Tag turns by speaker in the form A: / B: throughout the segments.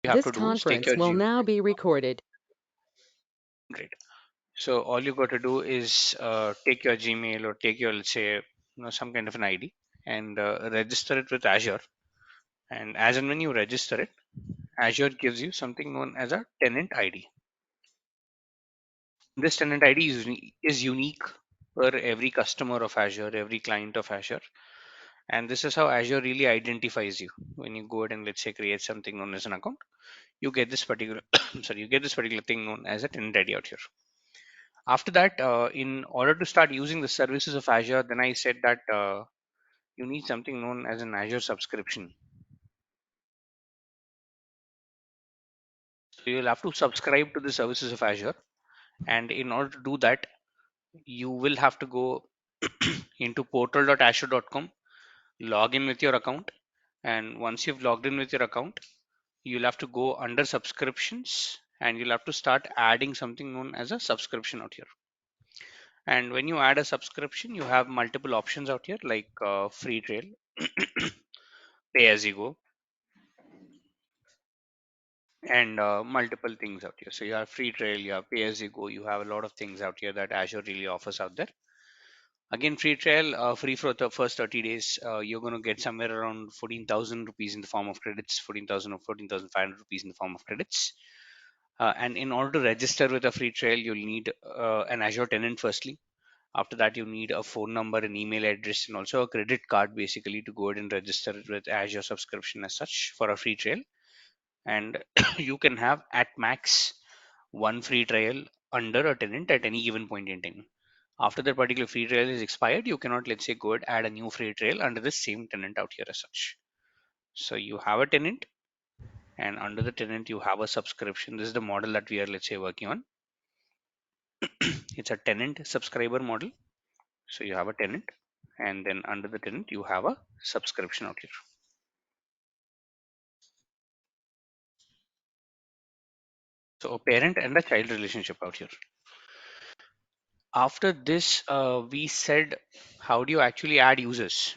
A: you have
B: This
A: to do is take
B: conference
A: your
B: will
A: Gmail.
B: now be recorded.
A: Great. So all you got to do is take your Gmail or take your, let's say, some kind of an ID and register it with Azure. And as and when you register it, Azure gives you something known as a tenant ID. This tenant ID is unique for every customer of Azure, every client of Azure. And this is how Azure really identifies you. When you go ahead and, let's say, create something known as an account, you get this particular sorry, you get this particular thing known as a tenant ID out here. After that, in order to start using the services of Azure, then I said that you need something known as an Azure subscription. So you'll have to subscribe to the services of Azure, and in order to do that, you will have to go into portal.azure.com, log in with your account, and once you've logged in with your account, you'll have to go under subscriptions, and you'll have to start adding something known as a subscription out here. And when you add a subscription, you have multiple options out here like free trial, pay as you go, and multiple things out here. So you have free trial, you have pay as you go, you have a lot of things out here that Azure really offers out there. Again, free trial, free for the first 30 days. You're going to get somewhere around 14,000 rupees in the form of credits, 14,000 or 14,500 rupees in the form of credits. And in order to register with a free trial, you'll need an Azure tenant firstly. After that, you need a phone number, an email address, and also a credit card basically to go ahead and register it with Azure subscription as such for a free trial. And you can have at max one free trial under a tenant at any given point in time. After that particular free trial is expired, you cannot, let's say, go ahead add a new free trial under the same tenant out here as such. So you have a tenant, and under the tenant you have a subscription. This is the model that we are, let's say, working on. It's a tenant subscriber model. So you have a tenant, and then under the tenant you have a subscription out here. So a parent and a child relationship out here. After this, we said, how do you actually add users?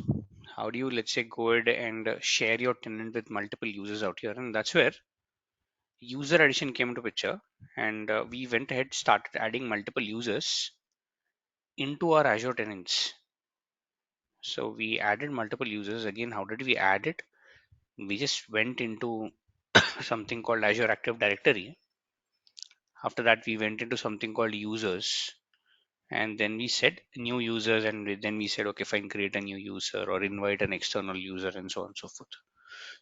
A: How do you, let's say, go ahead and share your tenant with multiple users out here? And that's where user addition came into picture, and we went ahead, started adding multiple users into our Azure tenants. So we added multiple users. Again, how did we add it? We just went into something called Azure Active Directory. After that, we went into something called users, and then we said new users, and then we said, okay, fine, create a new user or invite an external user, and so on and so forth.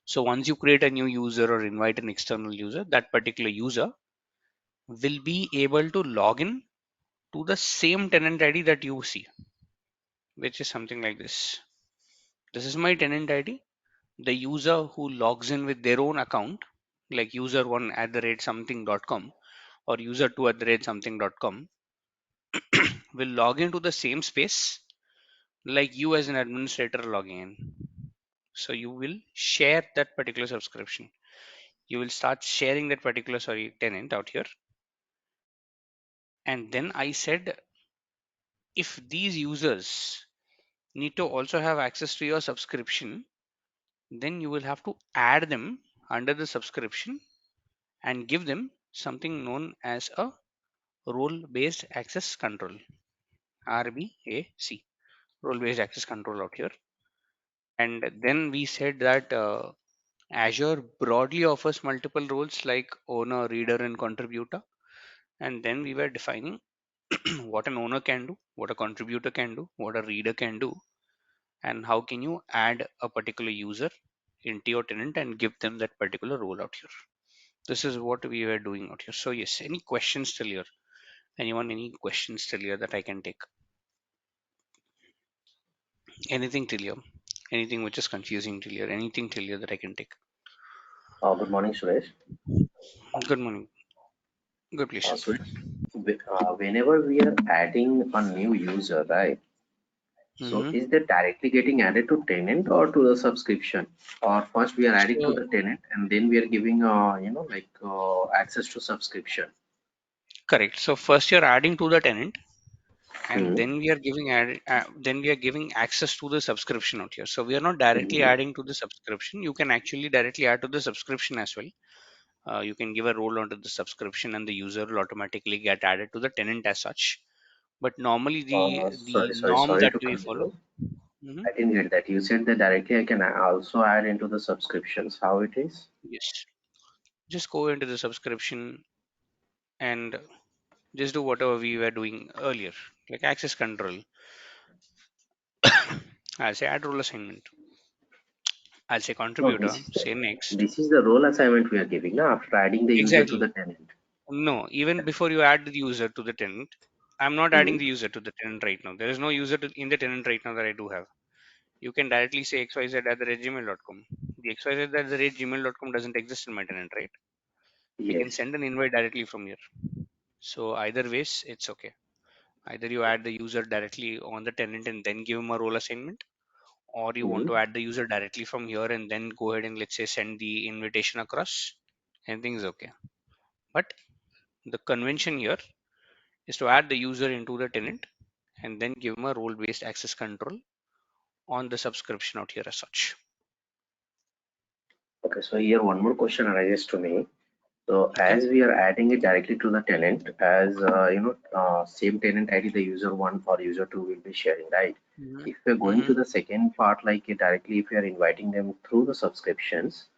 A: So once you create a new user or invite an external user, that particular user will be able to log in to the same tenant ID that you see, which is something like this. This is my tenant ID. The user who logs in with their own account, like user1 at the rate something.com or user2 at the rate something.com, will log into the same space like you as an administrator logging in. So you will share that particular subscription. You will start sharing that particular, sorry, tenant out here. And then I said, if these users need to also have access to your subscription, then you will have to add them under the subscription and give them something known as a role based access control, RBAC, role based access control out here. And then we said that Azure broadly offers multiple roles like owner, reader, and contributor. And then we were defining what an owner can do, what a contributor can do, what a reader can do, and how can you add a particular user into your tenant and give them that particular role out here. This is what we were doing out here. So yes, any questions till here? Anyone, any questions till here that I can take? Anything till here? Anything which is confusing till here? Anything till here that I can take?
C: Good morning, Suresh.
A: Good morning. Good, please.
C: Suresh, whenever we are adding a new user, right? So
A: Mm-hmm.
C: is that directly getting added to tenant or to the subscription? Or first we are adding to
A: So
C: the tenant and then we are giving, access to subscription.
A: correct. So first you're adding to the tenant, and
C: Hmm.
A: then we are giving then we are giving access to the subscription out here. So we are not directly
C: Hmm.
A: adding to the subscription. You can actually directly add to the subscription as well. You can give a role onto the subscription and the user will automatically get added to the tenant as such. But normally the norm
C: Sorry
A: that
C: to
A: we
C: cut
A: follow.
C: you.
A: Mhm.
C: I didn't get that. You said that directly I can also add into the subscriptions. How it is?
A: Yes, just go into the subscription and just do whatever we were doing earlier, like access control. I'll say add role assignment. I'll say
C: No,
A: contributor, say next.
C: this is the role assignment we are giving now after adding the user to
A: Exactly.
C: the tenant.
A: No, even before you add the user to the tenant, I'm not adding
C: Hmm.
A: the user to the tenant right now. There is no user in the tenant right now that I do have. You can directly say xyz@gmail.com. The xyz@gmail.com doesn't exist in my tenant, right? We can
C: Yes.
A: send an invite directly from here. So either ways, it's okay. Either you add the user directly on the tenant and then give him a role assignment, or you want
C: Hmm.
A: to add the user directly from here and then go ahead and let's say send the invitation across. Anything is okay. But the convention here is to add the user into the tenant and then give them a role based access control on the subscription out here as such.
C: Okay, so here one more question arises to me. So
A: Okay.
C: as we are adding it directly to the tenant, as same tenant ID the user one or user two will be sharing, right?
A: Hmm.
C: If we're going
A: Hmm.
C: to the second part, like directly if we are inviting them through the subscriptions,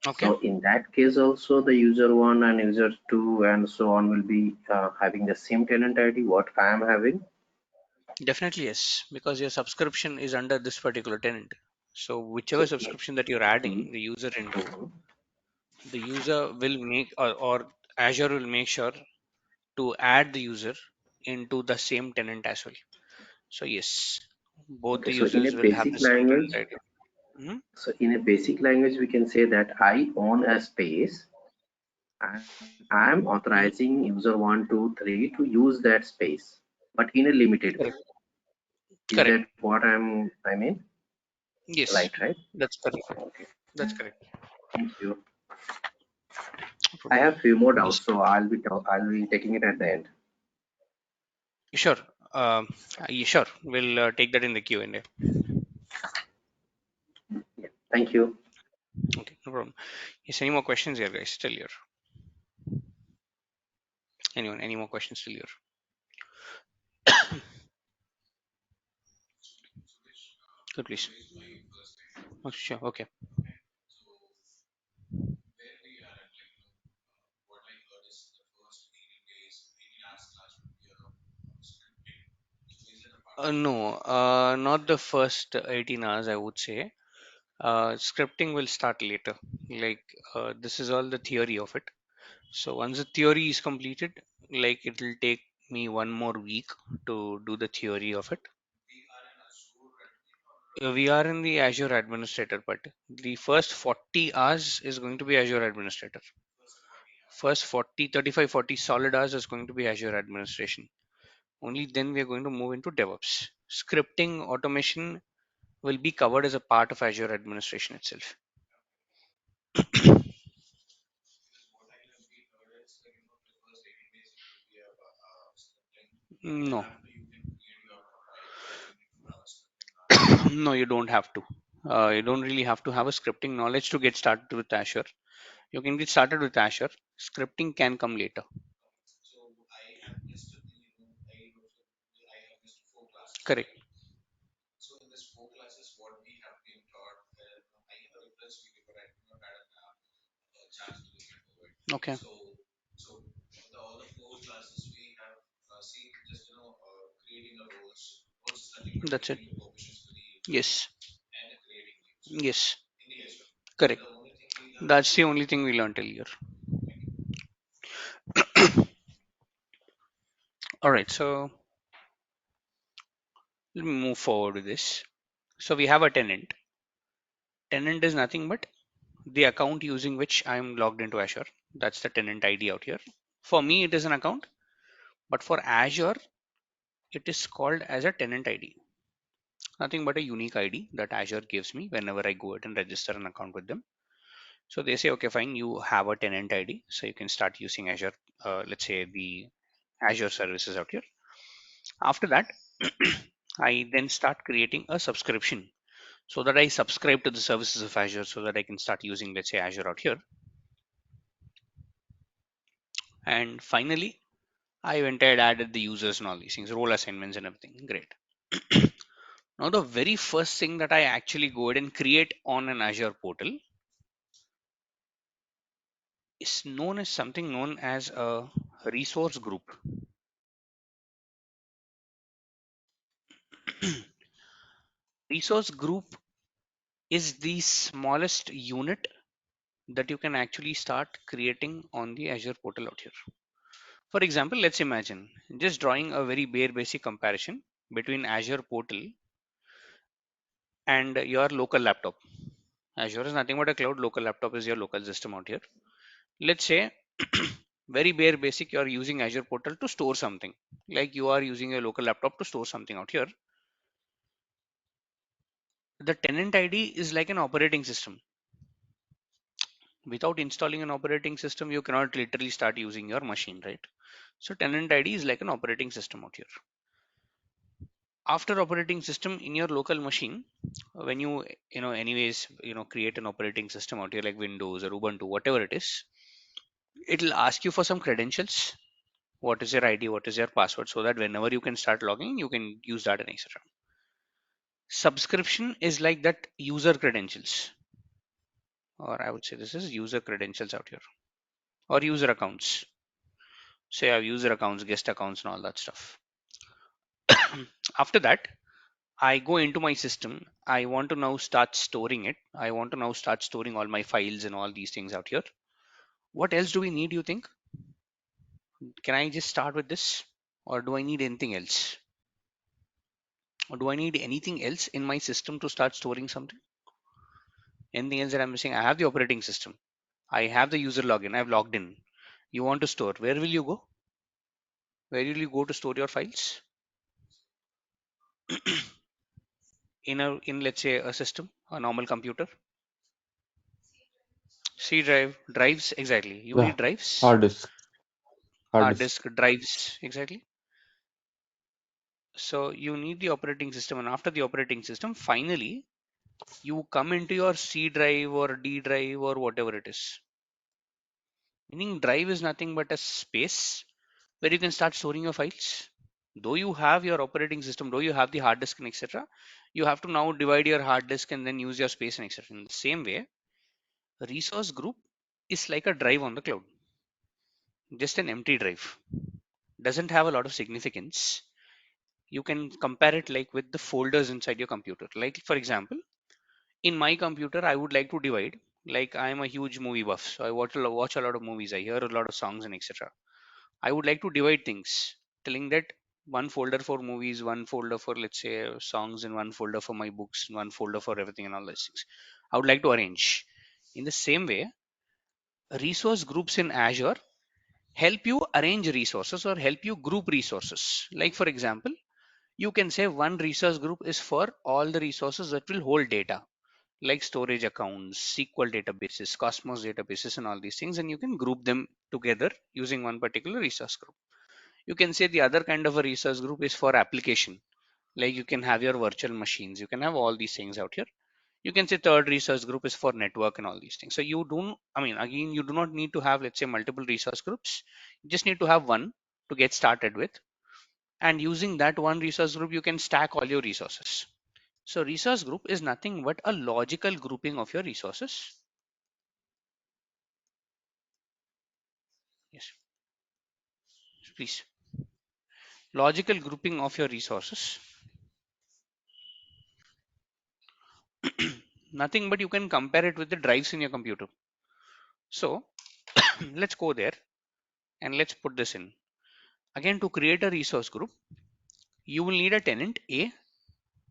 A: Okay.
C: so in that case also the user one and user two and so on will be having the same tenant ID what I am having.
A: Definitely yes, because your subscription is under this particular tenant. So whichever
C: So
A: subscription that you're
C: mhm,
A: adding the user into,
C: mhm.
A: the user will make or Azure will make sure to add the user into the same tenant as well. So yes, both
C: Okay,
A: the
C: so in a
A: users will have
C: basic
A: the same tenant
C: language,
A: ID. Mhm.
C: we can say that I own a space and I'm
A: Mhm.
C: authorizing user one, two, three to use that space, but in a limited way.
A: Correct.
C: Is
A: Correct.
C: that what I mean?
A: Yes,
C: Right?
A: that's correct.
C: Okay.
A: That's correct.
C: Thank you.
A: No
C: I
A: problem.
C: have few more
A: Yes,
C: doubts, so I'll be taking it at the end.
A: sure. Sure. We'll take that in the Q&A.
C: Yeah. Thank you.
A: Okay, no problem. Yes, any more questions here, guys? Still here. Anyone? Any more questions still here? Good, please. Oh, sure. Okay. No, not the first 18 hours, I would say. Scripting will start later. Like, this is all the theory of it. So once the theory is completed, like it will take me one more week to do the theory of it. We are in the Azure Administrator, but the first 40 hours is going to be Azure Administrator. First 40, 35, 40 solid hours is going to be Azure Administration. Only then we are going to move into DevOps. Scripting automation will be covered as a part of Azure Administration itself. No, no, you don't have to. You don't really have to have a scripting knowledge to get started with Azure. You can get started with Azure. Scripting can come later. Correct. Okay. That's it. Yes. Yes. Correct. That's the only thing we learned earlier. All right. So let me move forward with this. So we have a tenant. Tenant is nothing but the account using which I am logged into Azure. That's the tenant ID out here. For me, it is an account, but for Azure, it is called as a tenant ID. Nothing but a unique ID that Azure gives me whenever I go ahead and register an account with them. So they say, okay, fine, you have a tenant ID, so you can start using Azure, let's say the Azure services out here. After that, I then start creating a subscription so that I subscribe to the services of Azure so that I can start using, let's say, Azure out here. And finally, I went ahead, added the users and all these things, role assignments and everything. Great. Now, the very first thing that I actually go ahead and create on an Azure portal is known as something known as a resource group. Resource group is the smallest unit that you can actually start creating on the Azure portal out here. For example, let's imagine just drawing a very bare basic comparison between Azure portal and your local laptop. Azure is nothing but a cloud, local laptop is your local system out here. Let's say very bare basic, you are using Azure portal to store something, like you are using your local laptop to store something out here. The tenant ID is like an operating system. Without installing an operating system, you cannot literally start using your machine, right? So tenant ID is like an operating system out here. After operating system in your local machine, when you anyways create an operating system out here like Windows or Ubuntu, whatever it is, it'll ask you for some credentials. What is your ID? What is your password? So that whenever you can start logging, you can use that and etc. Subscription is like that user credentials, or I would say this is user credentials out here, or user accounts. So you have user accounts, guest accounts, and all that stuff. After that, I go into my system. I want to now start storing it. I want to now start storing all my files and all these things out here. What else do we need, you think? Can I just start with this? Or do I need anything else? Or do I need anything else in my system to start storing something? Anything else that I'm missing? I have the operating system. I have the user login. I've logged in. You want to store. Where will you go? Where will you go to store your files? In let's say a system, a normal computer. C drive, drives, exactly. You
B: Yeah,
A: need drives,
B: hard disk, hard
A: hard
B: disk.
A: disk drives, exactly. So you need the operating system, and after the operating system, finally you come into your C drive or D drive or whatever it is. Meaning drive is nothing but a space where you can start storing your files. Though you have your operating system, though you have the hard disk and etc., you have to now divide your hard disk and then use your space and etc. In the same way, a resource group is like a drive on the cloud, just an empty drive. Doesn't have a lot of significance. You can compare it like with the folders inside your computer. Like for example, in my computer, I would like to divide. Like I am a huge movie buff, so I watch a lot of movies. I hear a lot of songs and etc. I would like to divide things, telling that one folder for movies, one folder for let's say songs, and one folder for my books, and one folder for everything and all those things. I would like to arrange. In the same way, resource groups in Azure help you arrange resources or help you group resources. Like for example, you can say one resource group is for all the resources that will hold data, like storage accounts, SQL databases, Cosmos databases, and all these things, and you can group them together using one particular resource group. You can say the other kind of a resource group is for application, like you can have your virtual machines, you can have all these things out here. You can say third resource group is for network and all these things. So you don't, I mean, again, you do not need to have, let's say, multiple resource groups. You just need to have one to get started with. And using that one resource group, you can stack all your resources. So resource group is nothing but a logical grouping of your resources. Yes, please. Logical grouping of your resources. Nothing but you can compare it with the drives in your computer. So let's go there and let's put this in. Again, to create a resource group, you will need a tenant A,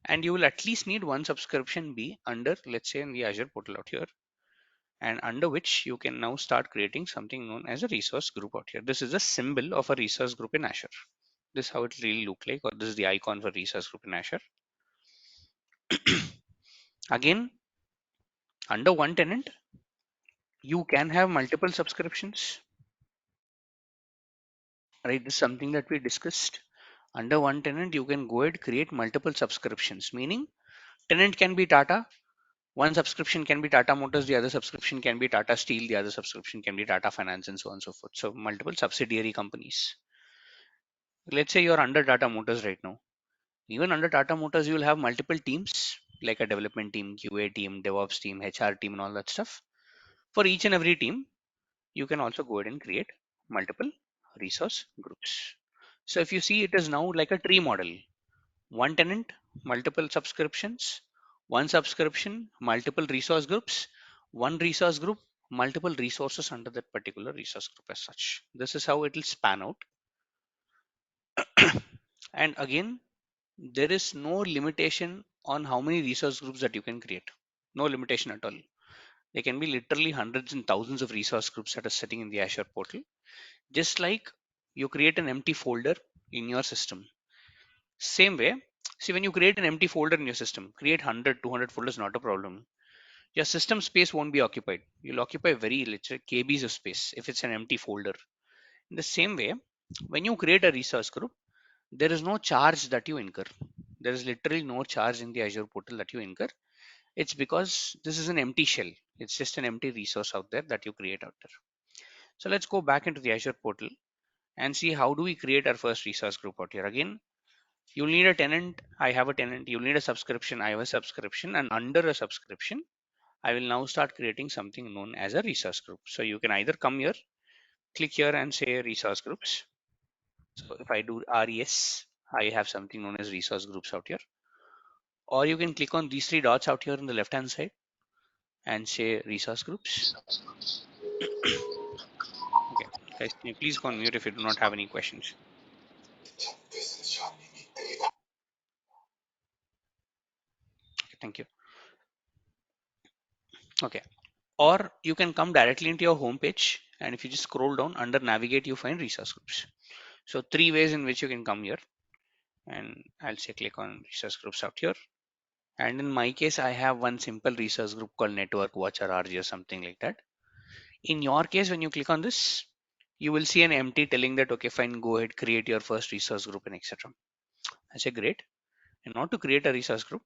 A: and you will at least need one subscription B under, let's say, in the Azure portal out here, and under which you can now start creating something known as a resource group out here. This is a symbol of a resource group in Azure. This is how it really look like, or this is the icon for resource group in Azure. Again, under one tenant, you can have multiple subscriptions, right? This is something that we discussed. Under one tenant, you can go ahead create multiple subscriptions, meaning tenant can be Tata, One subscription can be Tata Motors, the other subscription can be Tata Steel, the other subscription can be Tata Finance, and so on and so forth. So multiple subsidiary companies. Let's say you're under Tata Motors right now. Even under Tata Motors, you will have multiple teams like a development team, QA team, DevOps team, HR team, and all that stuff. For each and every team, you can also go ahead and create multiple resource groups. So if you see, it is now like a tree model. One tenant, multiple subscriptions, one subscription, multiple resource groups, one resource group, multiple resources under that particular resource group as such. This is how it will span out. And again, there is no limitation on how many resource groups that you can create. No limitation at all. There can be literally hundreds and thousands of resource groups that are sitting in the Azure portal. Just like you create an empty folder in your system. Same way, see, when you create an empty folder in your system, create 100, 200 folders, not a problem. Your system space won't be occupied. You'll occupy very little KBs of space if it's an empty folder. In the same way, when you create a resource group, there is no charge that you incur. There is literally no charge in the Azure portal that you incur. It's because this is an empty shell. It's just an empty resource out there that you create out there. So let's go back into the Azure portal and see how do we create our first resource group out here. Again, you'll need a tenant. I have a tenant. You'll need a subscription. I have a subscription. And under a subscription, I will now start creating something known as a resource group. So you can either come here, click here and say resource groups. So if I do RES, I have something known as resource groups out here. Or you can click on these three dots out here on the left hand side and say resource groups. Okay, guys, can you please go on mute if you do not have any questions? Okay, thank you. Okay, or you can come directly into your home page, and if you just scroll down under navigate, you find resource groups. So three ways in which you can come here, and I'll say click on resource groups out here. And in my case, I have one simple resource group called network watch or RG or something like that. In your case, when you click on this, you will see an empty telling that, okay, fine, go ahead, create your first resource group and etc. I say great. And now to create a resource group,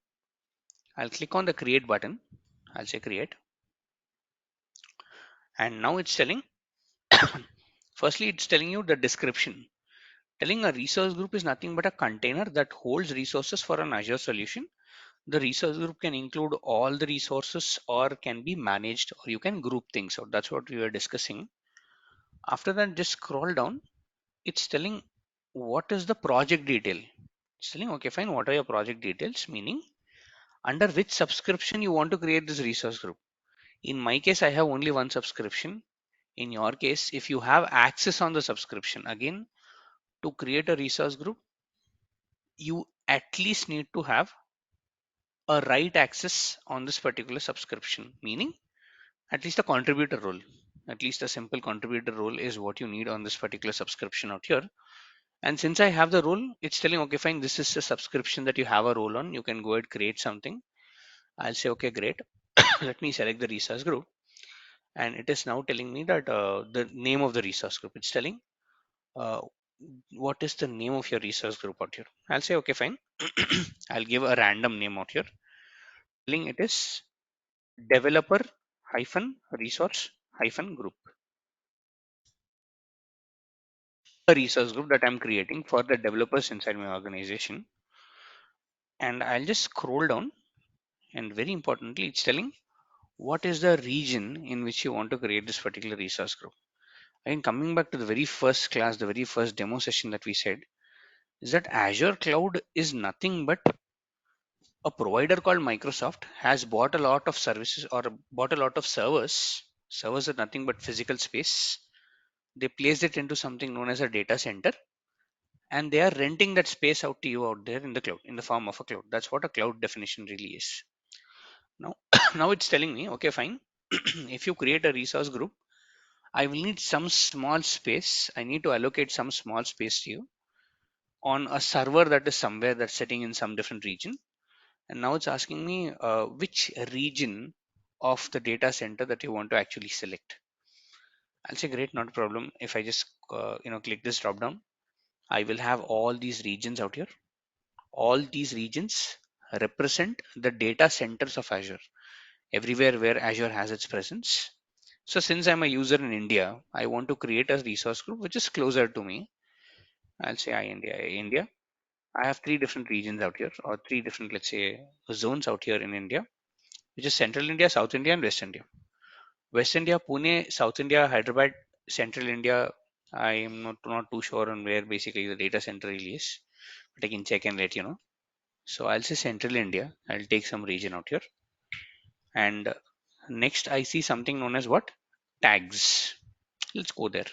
A: I'll click on the create button. I'll say create. And now it's telling, firstly, it's telling you the description. Telling a resource group is nothing but a container that holds resources for an Azure solution. The resource group can include all the resources or can be managed, or you can group things. So that's what we were discussing. After that, just scroll down. It's telling what is the project detail. It's telling, okay, fine, what are your project details? Meaning, under which subscription you want to create this resource group. In my case, I have only one subscription. In your case, if you have access on the subscription, again, to create a resource group, you at least need to have a right access on this particular subscription, meaning at least a contributor role. At least a simple contributor role is what you need on this particular subscription out here. And since I have the role, it's telling, okay, fine, this is a subscription that you have a role on. You can go ahead, create something. I'll say, okay, great. Let me select the resource group. And it is now telling me that the name of the resource group. It's telling uh, what is the name of your resource group out here. I'll say, okay, fine. I'll give a random name out here. Telling it is developer hyphen resource hyphen group. A resource group that I'm creating for the developers inside my organization. And I'll just scroll down, and very importantly, it's telling what is the region in which you want to create this particular resource group. Again, coming back to the very first class, the very first demo session that we said is that Azure Cloud is nothing but a provider called Microsoft has bought a lot of services or bought a lot of servers. Servers are nothing but physical space. They placed it into something known as a data center, and they are renting that space out to you out there in the cloud, in the form of a cloud. That's what a cloud definition really is. Now, now it's telling me, okay, fine. If you create a resource group, I will need some small space. I need to allocate some small space to you on a server that is somewhere that's sitting in some different region. And now it's asking me which region of the data center that you want to actually select. I'll say great, not a problem. If I just click this drop down, I will have all these regions out here. All these regions represent the data centers of Azure. everywhere where Azure has its presence. So since I'm a user in India, I want to create a resource group which is closer to me. I'll say India. I have three different regions out here, or three different, let's say, zones out here in India, which is Central India, South India, and West India. West India, Pune; South India, Hyderabad; Central India, I am not too sure on where basically the data center really is, but I can check and let you know. So I'll say Central India. I'll take some region out here, and next I see something known as what? Tags. Let's go there.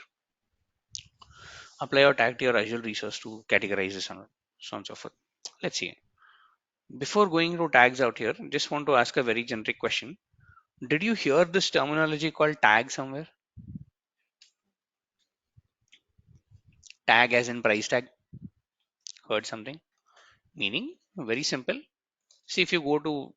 A: Apply your tag to your Azure resource to categorize this and so on and so forth. Let's see. Before going to tags out here, just want to ask a very generic question. Did you hear this terminology called tag somewhere? Tag as in price tag? Heard something? Meaning very simple. See, if you go to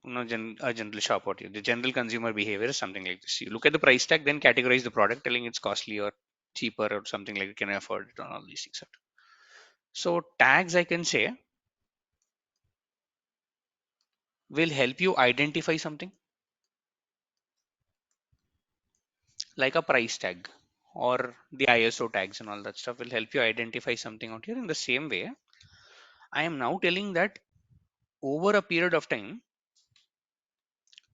A: a general shop out here, the general consumer behavior is something like this. You look at the price tag, then categorize the product, telling it's costly or cheaper or something like you can afford it on all these things. So tags, I can say, will help you identify something like a price tag or the ISO tags and all that stuff will help you identify something out here. In the same way, I am now telling that over a period of time,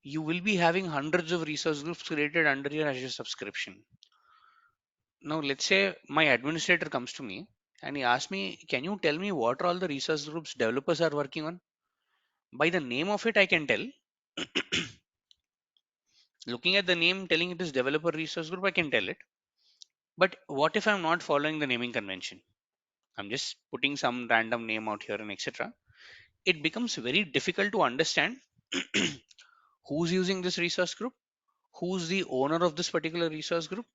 A: you will be having hundreds of resource groups created under your Azure subscription. Now, let's say my administrator comes to me and he asks me, can you tell me what are all the resource groups developers are working on? By the name of it, I can tell. Looking at the name, telling it is developer resource group, I can tell it. But what if I'm not following the naming convention? I'm just putting some random name out here and etc. It becomes very difficult to understand who's using this resource group, who's the owner of this particular resource group,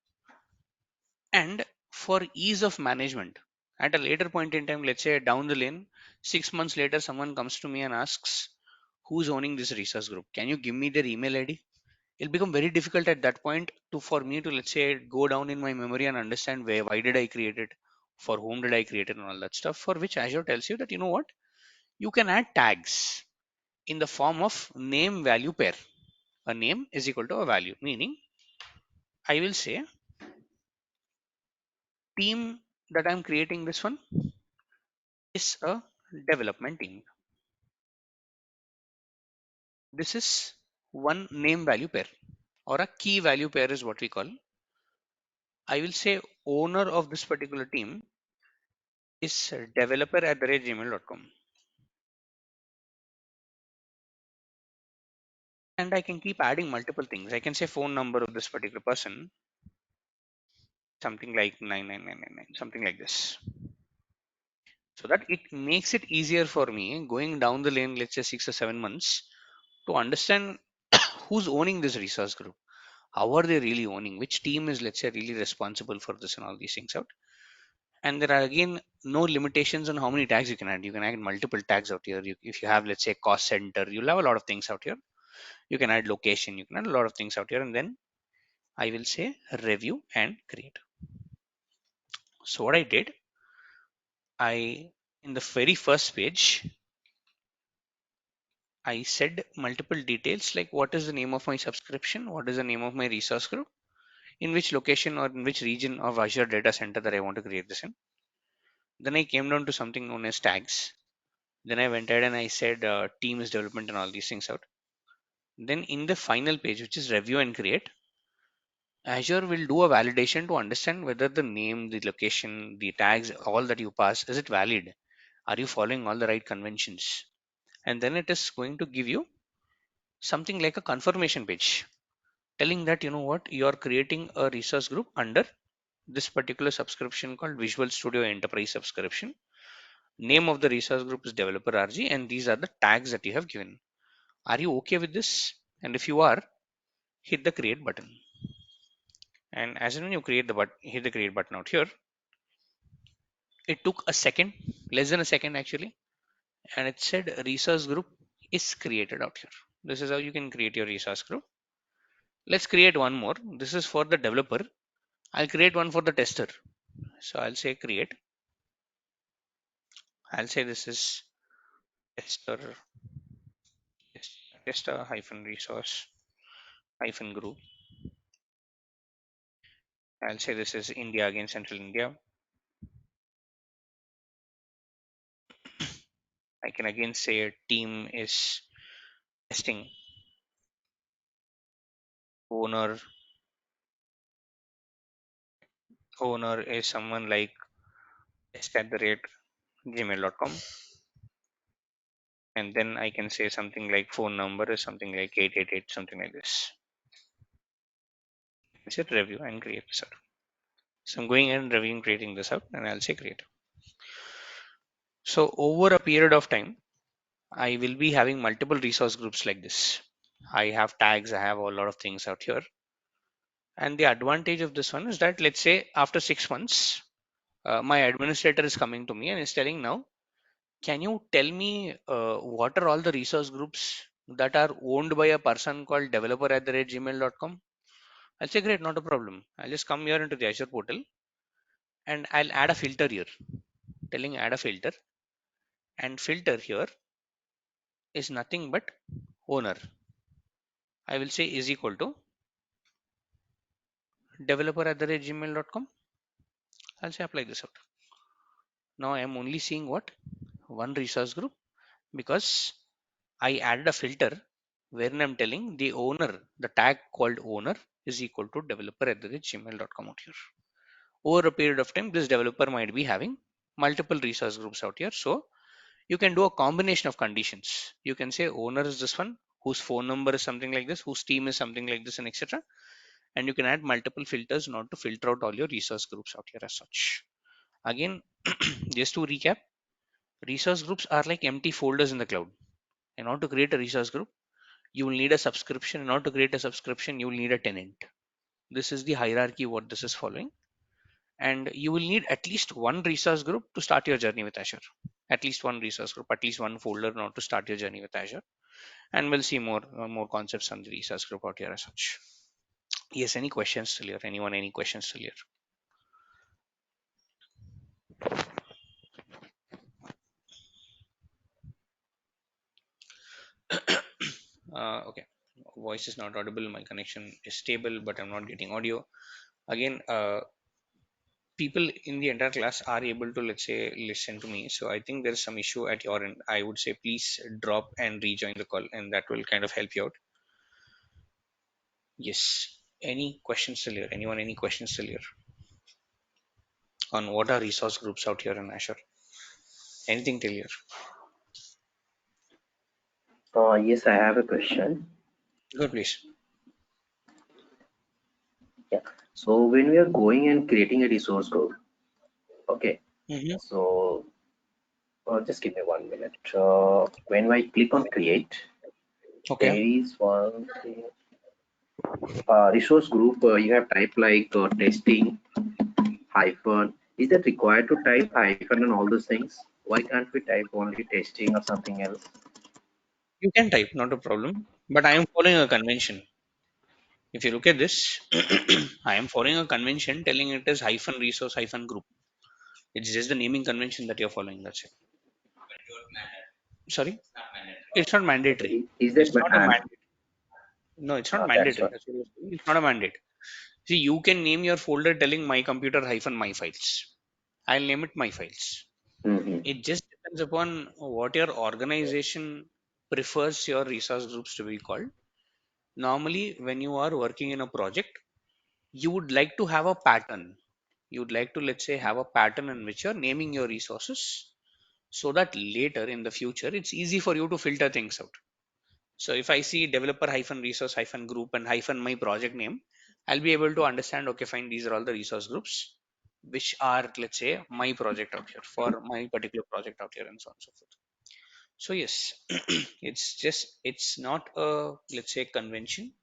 A: and for ease of management. At a later point in time, let's say down the lane, 6 months later, someone comes to me and asks, who's owning this resource group? Can you give me their email ID? It'll become very difficult at that point to for me to, let's say, go down in my memory and understand why did I create it, for whom did I create it, and all that stuff. For which Azure tells you that you know what, you can add tags in the form of name value pair. A name is equal to a value, meaning I will say team that I'm creating this one is a development team. This is one name value pair or a key value pair is what we call. I will say owner of this particular team is developer at the gmail.com. And I can keep adding multiple things. I can say phone number of this particular person, something like 99999, something like this. So that it makes it easier for me going down the lane, let's say 6 or 7 months, to understand who's owning this resource group. How are they really owning? Which team is, let's say, really responsible for this and all these things out? And there are again no limitations on how many tags you can add. You can add multiple tags out here. If you have, let's say, cost center, you'll have a lot of things out here. You can add location, you can add a lot of things out here, and then I will say review and create. So what I did, I in the very first page, I said multiple details like what is the name of my subscription, what is the name of my resource group, in which location or in which region of Azure data center that I want to create this in. Then I came down to something known as tags. Then I went ahead and I said teams development and all these things out. Then in the final page, which is review and create, Azure will do a validation to understand whether the name, the location, the tags, all that you pass, is it valid? Are you following all the right conventions? And then it is going to give you something like a confirmation page telling that you know what, you are creating a resource group under this particular subscription called Visual Studio Enterprise subscription. Name of the resource group is developer RG, and these are the tags that you have given. Are you okay with this? And if you are, hit the create button. And as when you create the hit the create button out here, it took a second, less than a second actually, and it said resource group is created out here. This is how you can create your resource group. Let's create one more. This is for the developer. I'll create one for the tester. So I'll say create. I'll say this is tester, tester hyphen resource. hyphen group. I'll say this is India again, Central India. I can again say a team is testing. Owner is someone like test@gmail.com, and then I can say something like phone number is something like 888, something like this. I said review and create this out. So I'm going and reviewing, creating this out, and I'll say create. So over a period of time, I will be having multiple resource groups like this. I have tags, I have a lot of things out here. And the advantage of this one is that, let's say after 6 months, my administrator is coming to me and is telling now, can you tell me what are all the resource groups that are owned by a person called developer@gmail.com? I'll say, great, not a problem. I'll just come here into the Azure portal and I'll add a filter here, telling add a filter, and filter here is nothing but owner. I will say is equal to developer@gmail.com. I'll say apply this out. Now I am only seeing what? One resource group, because I added a filter wherein I'm telling the owner, the tag called owner is equal to developer@gmail.com out here. Over a period of time, this developer might be having multiple resource groups out here. So you can do a combination of conditions. You can say owner is this one, whose phone number is something like this, whose team is something like this, and etc. And you can add multiple filters in order to filter out all your resource groups out here as such. Again, just to recap, resource groups are like empty folders in the cloud. In order to create a resource group, you will need a subscription. In order to create a subscription, you will need a tenant. This is the hierarchy what this is following. And you will need at least one resource group to start your journey with Azure. At least one resource group, at least one folder in order to start your journey with Azure. And we'll see more concepts on the resource group out here as such. Yes, any questions still here? Anyone, any questions still here? Okay, voice is not audible. My connection is stable, but I'm not getting audio. Again, people in the entire class are able to, let's say, listen to me. So I think there's some issue at your end. I would say please drop and rejoin the call, and that will kind of help you out. Yes. Any questions still here? Anyone, any questions still here on what are resource groups out here in Azure? Anything till here?
C: Yes, I have a question.
A: Good, please.
C: Yeah. So when we are going and creating a resource group, okay.
A: Mm-hmm.
C: So just give me 1 minute. When I click on create,
A: Okay.
C: there is one thing, resource group. You have typed like testing hyphen. Is that required to type hyphen and all those things? Why can't we type only testing or something else?
A: You can type, not a problem. But I am following a convention. If you look at this, I am following a convention telling it is hyphen resource hyphen group. It's just the naming convention that you're following. That's it. Sorry? It's not mandatory.
C: Okay, is that
A: It's not a mandate. No, it's not
C: that's
A: mandatory.
C: what.
A: That's what you're saying. It's not a mandate. See, you can name your folder telling my computer hyphen my files. I'll name it my files.
C: Hmm.
A: It just depends upon what your organization prefers your resource groups to be called. Normally, when you are working in a project, you would like to have a pattern. You would like to, let's say, have a pattern in which you're naming your resources so that later in the future, it's easy for you to filter things out. So if I see developer hyphen resource hyphen group and hyphen my project name, I'll be able to understand, okay, fine, these are all the resource groups which are, let's say, my project out here for my particular project out here and so on and so forth. So yes, it's not a, let's say, convention,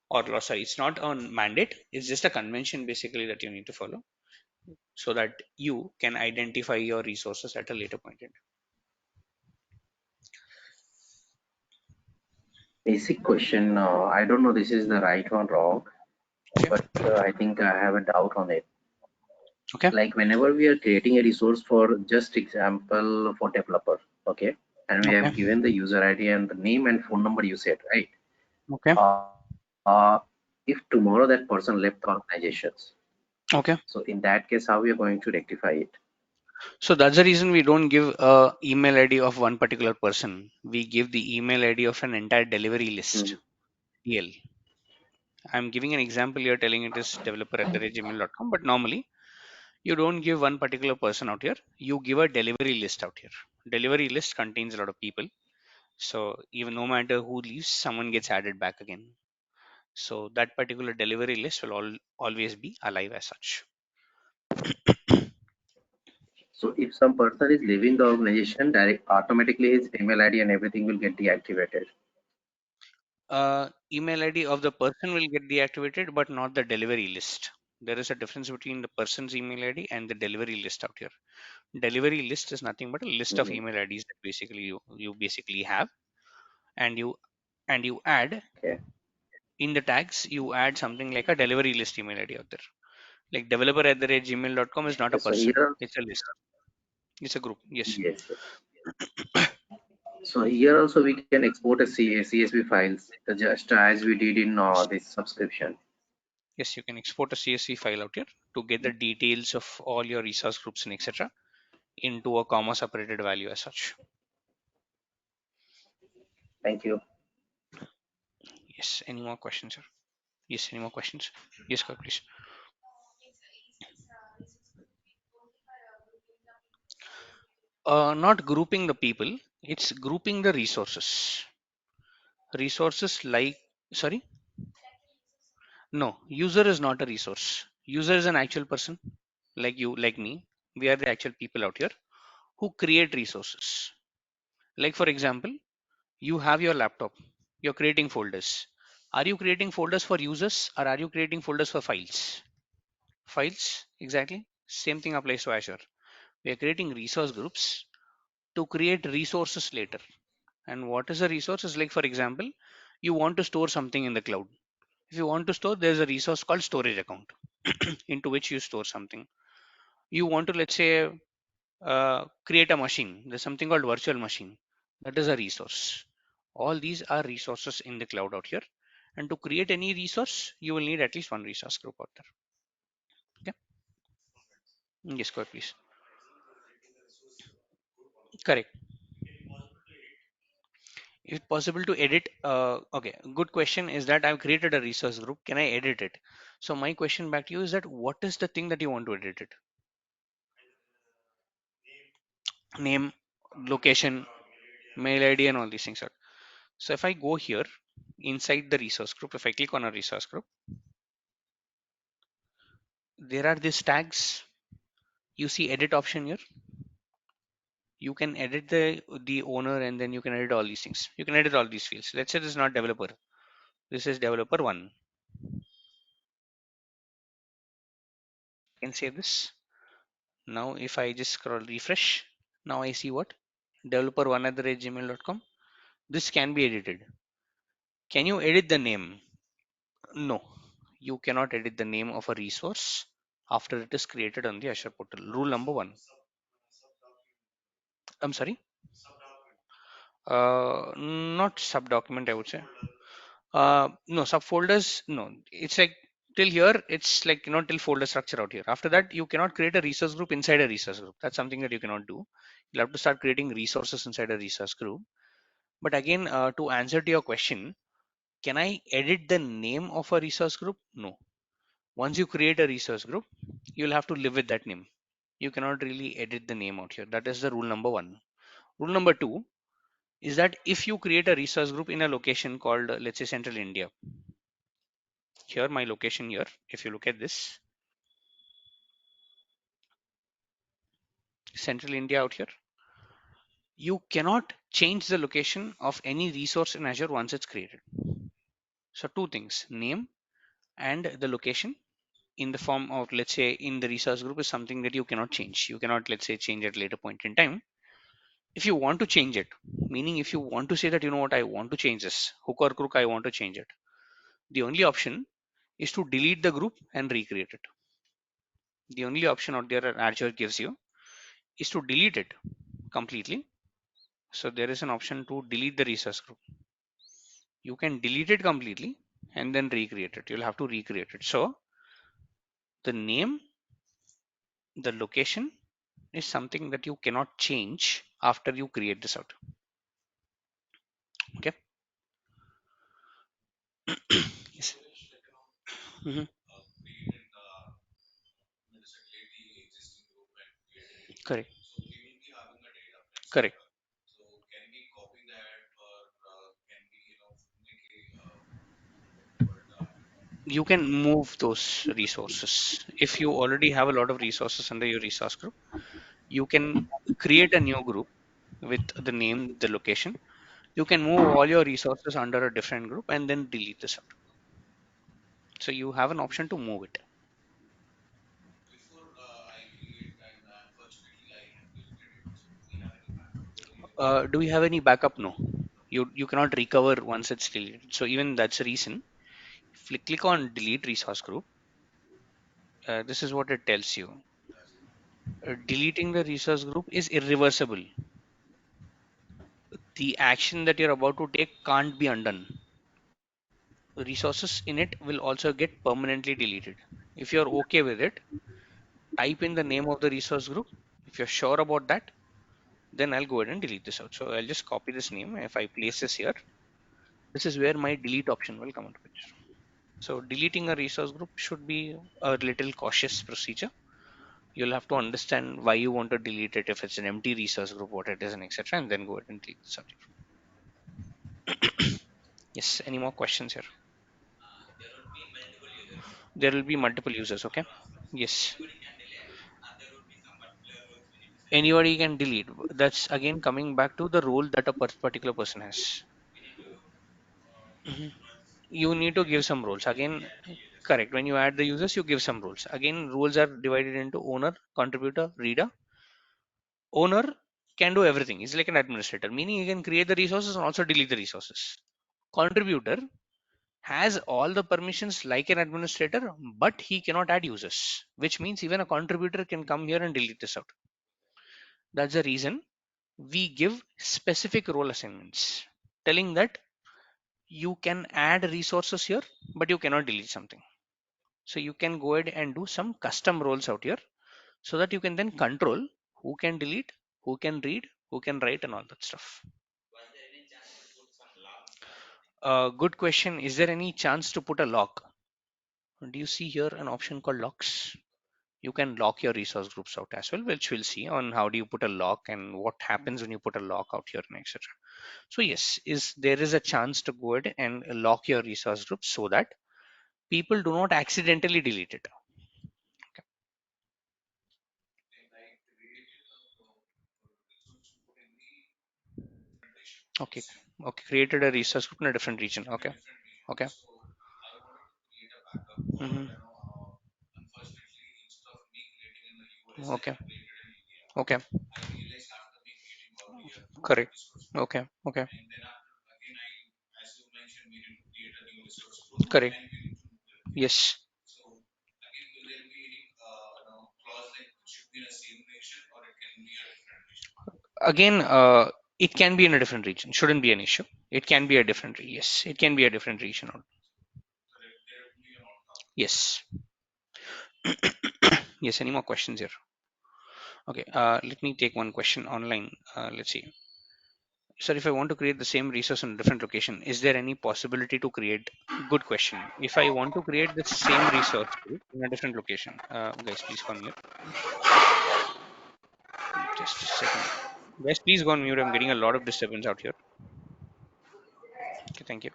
A: or sorry, it's not a mandate. It's just a convention basically that you need to follow so that you can identify your resources at a later point in time.
C: Basic question. I don't know this is the right or wrong,
A: Okay.
C: but I think I have a doubt on it.
A: Okay.
C: Like whenever we are creating a resource for just example for developer, okay, and we
A: Okay.
C: have given the user ID and the name and phone number you said, right?
A: Okay.
C: Uh, if tomorrow that person left the organizations,
A: Okay.
C: so in that case, how we are going to rectify it?
A: So that's the reason we don't give a email ID of one particular person. We give the email ID of an entire delivery list.
C: Mhm.
A: DL. I'm giving an example here telling it is developer@gmail.com, but normally you don't give one particular person out here. You give a delivery list out here. Delivery list contains a lot of people. So even no matter who leaves, someone gets added back again. So that particular delivery list will always be alive as such.
C: So if some person is leaving the organization, direct automatically his email ID and everything will get deactivated.
A: Email ID of the person will get deactivated, but not the delivery list. There is a difference between the person's email ID and the delivery list out here. Delivery list is nothing but a list of
C: Mhm.
A: email IDs that basically you basically have, and you add
C: Okay.
A: in the tags, you add something like a delivery list email ID out there. Like developer@gmail.com is not a
C: Okay. So
A: person;
C: here,
A: it's a list. It's a group. Yes,
C: yes, yes. So here also we can export a CSV files just as we did in this subscription.
A: yes, you can export a CSV file out here to get the details of all your resource groups and etc. into a comma separated value as such.
C: Thank you.
A: Yes. Any more questions, sir? Yes. Any more questions? Yes, go please. Not grouping the people. It's grouping the resources. Resources like, sorry, no. User is not a resource. User is an actual person, like you, like me. We are the actual people out here who create resources. Like for example, you have your laptop. You're creating folders. Are you creating folders for users or are you creating folders for files? Files, exactly. Same thing applies to Azure. We are creating resource groups to create resources later. And what is a resource? Is like, for example, you want to store something in the cloud. If you want to store, there's a resource called storage account into which you store something. You want to, let's say, create a machine. There's something called virtual machine. That is a resource. All these are resources in the cloud out here. And to create any resource, you will need at least one resource group out there. Okay. Yes, go ahead, please. Correct. Is it possible to edit? Okay, good question is that I've created a resource group. Can I edit it? So my question back to you is that what is the thing that you want to edit it? Name, location, mail ID, and all these things are. So if I go here inside the resource group, if I click on a resource group, there are these tags. You see edit option here. You can edit the owner and then you can edit all these things. You can edit all these fields. Let's say this is not developer. This is developer one. I can save this. Now if I just scroll refresh, now I see what? Developer1@gmail.com. This can be edited. Can you edit the name? No, you cannot edit the name of a resource after it is created on the Azure portal. Rule number one. I'm sorry. Not subdocument, I would say. No, subfolders. No, it's like till here, it's like till folder structure out here. After that, you cannot create a resource group inside a resource group. That's something that you cannot do. You'll have to start creating resources inside a resource group. But again, to answer to your question, can I edit the name of a resource group? No. Once you create a resource group, you'll have to live with that name. You cannot really edit the name out here. That is the rule number one. Rule number two is that if you create a resource group in a location called, let's say, Central India, here, my location here, if you look at this, Central India out here, you cannot change the location of any resource in Azure once it's created. So, two things, name and the location in the form of, let's say, in the resource group is something that you cannot change. You cannot, let's say, change at later point in time. If you want to change it, meaning if you want to say that, what, I want to change this hook or crook, I want to change it. The only option is to delete the group and recreate it. The only option out there that Azure gives you is to delete it completely. So there is an option to delete the resource group. You can delete it completely and then recreate it. You'll have to recreate it. So the name, the location is something that you cannot change after you create this out. Okay. Yes. Mhm. Correct. Correct. You can move those resources. If you already have a lot of resources under your resource group, you can create a new group with the name, the location. You can move all your resources under a different group and then delete this out. So you have an option to move it. Do we have any backup? No. You cannot recover once it's deleted. So even that's a reason. If you click on delete resource group, this is what it tells you. Deleting the resource group is irreversible. The action that you're about to take can't be undone. Resources in it will also get permanently deleted. If you're okay with it, type in the name of the resource group. If you're sure about that, then I'll go ahead and delete this out. So I'll just copy this name. If I place this here, this is where my delete option will come into picture. So deleting a resource group should be a little cautious procedure. You'll have to understand why you want to delete it, if it's an empty resource group, what it is, and etc. And then go ahead and delete the subject. Yes. Any more questions here? There will be multiple users. Okay. Yes. Anybody can delete. That's again coming back to the role that a particular person has. Mhm. You need to give some roles again. Correct. When you add the users, you give some roles. Again, roles are divided into owner, contributor, reader. Owner can do everything. He's like an administrator, meaning he can create the resources and also delete the resources. Contributor has all the permissions like an administrator, but he cannot add users, which means even a contributor can come here and delete this out. That's the reason we give specific role assignments, telling that you can add resources here, but you cannot delete something. So you can go ahead and do some custom roles out here so that you can then control who can delete, who can read, who can write, and all that stuff. Good question. Is there any chance to put a lock? Do you see here an option called locks? You can lock your resource groups out as well, which we'll see on how do you put a lock and what happens when you put a lock out here and etc. So yes, is there is a chance to go ahead and lock your resource groups so that people do not accidentally delete it. Okay. Okay. Created a resource group in a different region. Okay. Okay. Hmm. Okay. Okay. Correct. Okay. Okay. Correct. Yes. Again, it can be in a different region. Shouldn't be an issue. It can be a different. Yes. It can be a different region. Yes. Yes. Any more questions here? Okay. Let me take one question online. Let's see. Sir, if I want to create the same resource in a different location, is there any possibility to create? Good question. If I want to create the same resource group in a different location, guys, please go on mute. Just a second. Guys, please go on mute. I'm getting a lot of disturbance out here. Okay, thank you.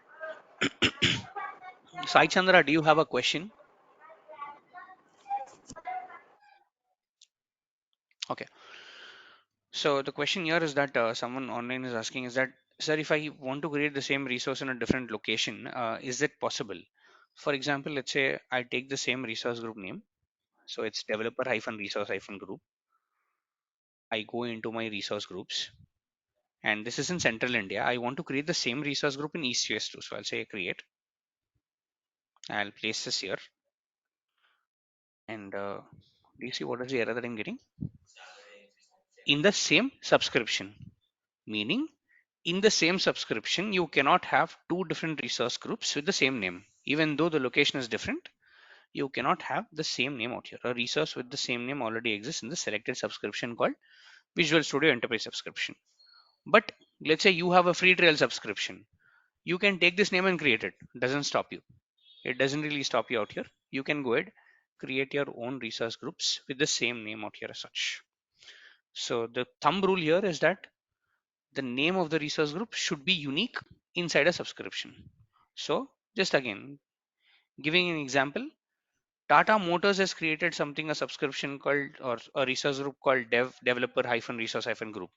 A: Sai Chandra, do you have a question? Okay. So the question here is that someone online is asking is that, sir, if I want to create the same resource in a different location, is it possible? For example, let's say I take the same resource group name. So it's developer hyphen resource hyphen group. I go into my resource groups, and this is in central India. I want to create the same resource group in East US too. So I'll say create. I'll place this here. And do you see what is the error that I'm getting? In the same subscription, meaning in the same subscription, you cannot have two different resource groups with the same name. Even though the location is different, you cannot have the same name out here. A resource with the same name already exists in the selected subscription called Visual Studio Enterprise subscription. But let's say you have a free trial subscription. You can take this name and create it. Doesn't stop you. It doesn't really stop you out here. You can go ahead, create your own resource groups with the same name out here as such. So the thumb rule here is that the name of the resource group should be unique inside a subscription. So just again, giving an example, Tata Motors has created something, a subscription called, or a resource group called developer hyphen resource hyphen group.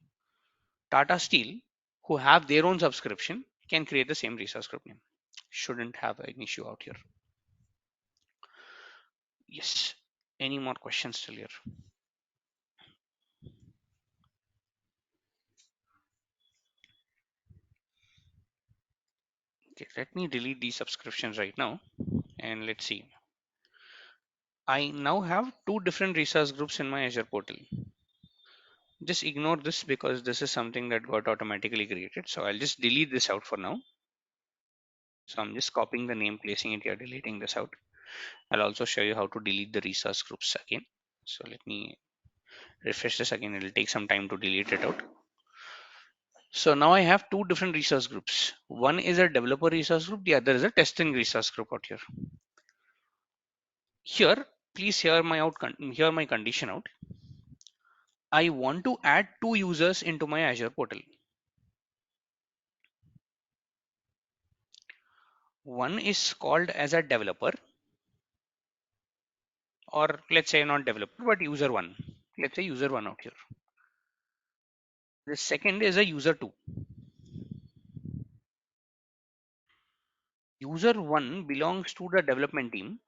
A: Tata Steel, who have their own subscription, can create the same resource group name. Shouldn't have an issue out here. Yes. Any more questions still here? Okay, let me delete these subscriptions right now and let's see. I now have two different resource groups in my Azure portal. Just ignore this because this is something that got automatically created. So I'll just delete this out for now. So I'm just copying the name, placing it here, deleting this out. I'll also show you how to delete the resource groups again. So let me refresh this again. It'll take some time to delete it out. So now I have two different resource groups. One is a developer resource group. The other is a testing resource group out here. Here, please hear my condition out. I want to add two users into my Azure portal. One is called as a developer, or let's say not developer, but user one. Let's say user one out here. The second is a user two. User one belongs to the development team.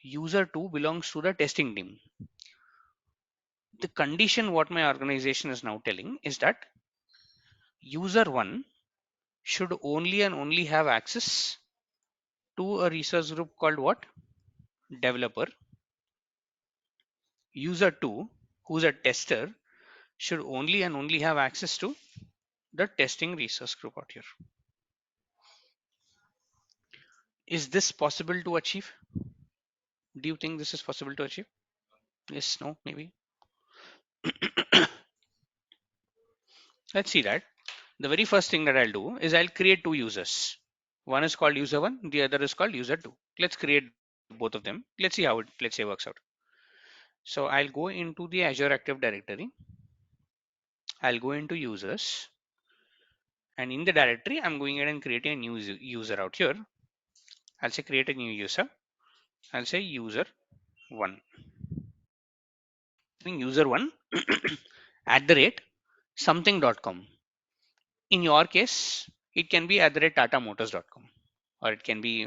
A: User two belongs to the testing team. The condition what my organization is now telling is that user one should only and only have access to a resource group called what? Developer. User 2, who's a tester, should only and only have access to the testing resource group out here. Is this possible to achieve? Do you think this is possible to achieve? Yes, no, maybe. Let's see that. The very first thing that I'll do is I'll create two users. One is called user 1, the other is called user 2. Let's create both of them. Let's see how it, let's say, works out. So I'll go into the Azure Active Directory. I'll go into users, and in the directory I'm going ahead and creating a new user out here. I'll say create a new user. I'll say user 1. User 1 at the rate something.com. In your case, it can be at the rate tatamotors.com, or it can be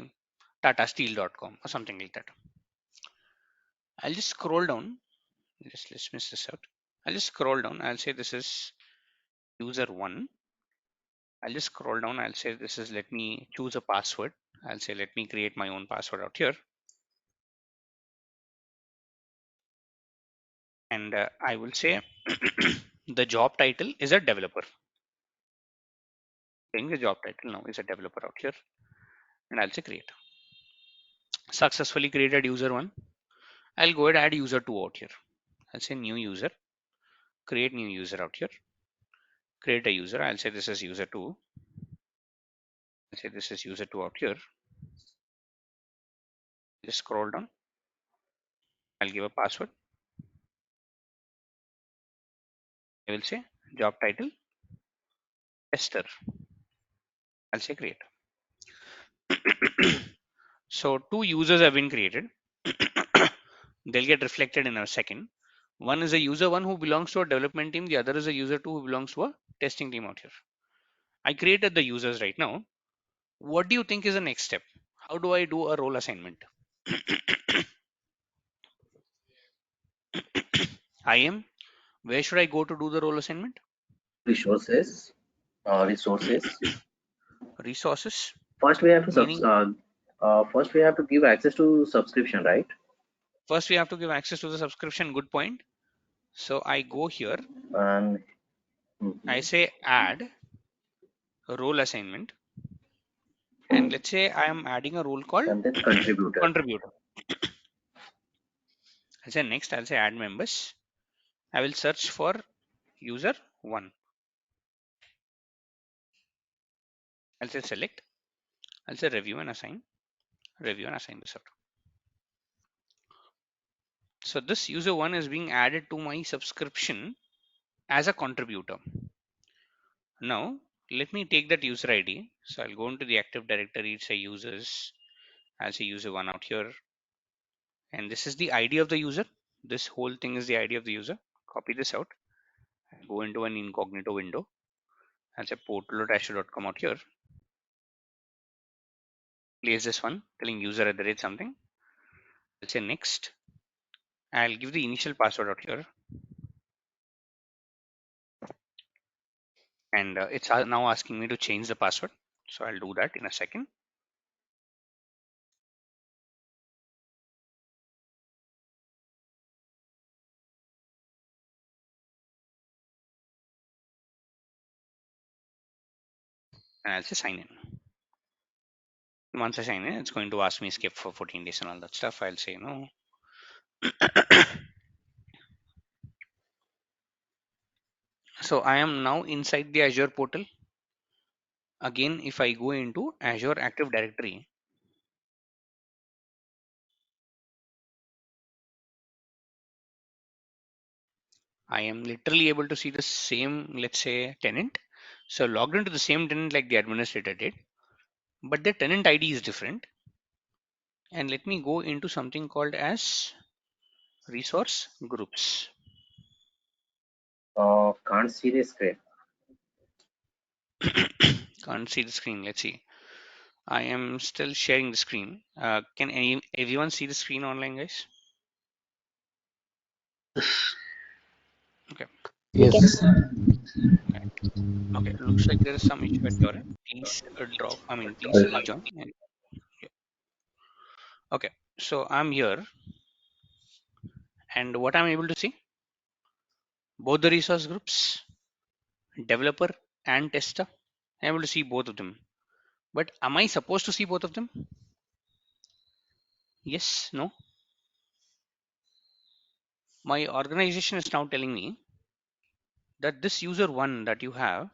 A: tatasteel.com or something like that. I'll just scroll down. Let's miss this out. I'll just scroll down. I'll say this is user 1. I'll just scroll down. I'll say this is, let me choose a password. I'll say let me create my own password out here. And I will say the job title is a developer. Saying the job title now is a developer out here, and I'll say create. Successfully created user 1. I'll go ahead and add user 2 out here. I'll say new user, create new user out here, create a user. I'll say this is user 2. I'll say this is user 2 out here. Just scroll down. I'll give a password. I will say job title tester. I'll say create. So two users have been created. They'll get reflected in a second. One is a user 1 who belongs to a development team. The other is a user 2 who belongs to a testing team out here. I created the users right now. What do you think is the next step? How do I do a role assignment? I am. Where should I go to do the role assignment?
C: Resources, resources.
A: Resources.
C: First, we have to
A: Meaning,
C: first we have to give access to subscription, right?
A: first we have to give access to the subscription. Good point. So I go here.
C: And
A: I say add role assignment. And let's say I am adding a role called
C: and then contributor.
A: contributor. I'll say next, I'll say add members. I will search for user 1. I'll say select. I'll say review and assign. Review and assign this out. So this user 1 is being added to my subscription as a contributor. Now let me take that user ID. So I'll go into the Active Directory, say users. I'll say user 1 out here. And this is the ID of the user. This whole thing is the ID of the user. Copy this out. Go into an incognito window. I'll say portal.azure.com out here. Place this one telling user at the rate something. I'll say next. I'll give the initial password out here. And it's now asking me to change the password. So I'll do that in a second. And I'll say sign in. Once I sign in, it's going to ask me skip for 14 days and all that stuff. I'll say no. So I am now inside the Azure portal. Again, if I go into Azure Active Directory, I am literally able to see the same, let's say, tenant. So logged into the same tenant like the administrator did, but the tenant ID is different. And let me go into something called as resource groups.
C: Can't see the screen.
A: Can't see the screen. Let's see. I am still sharing the screen. Can everyone see the screen online, guys? Okay.
B: Yes.
A: Okay. Okay. Looks like there is some issue at your end. Please drop. I mean, please rejoin. Yeah. Okay. So I'm here, and what I'm able to see, both the resource groups, developer and tester. I'm able to see both of them. But am I supposed to see both of them? Yes. No. My organization is now telling me that this user one that you have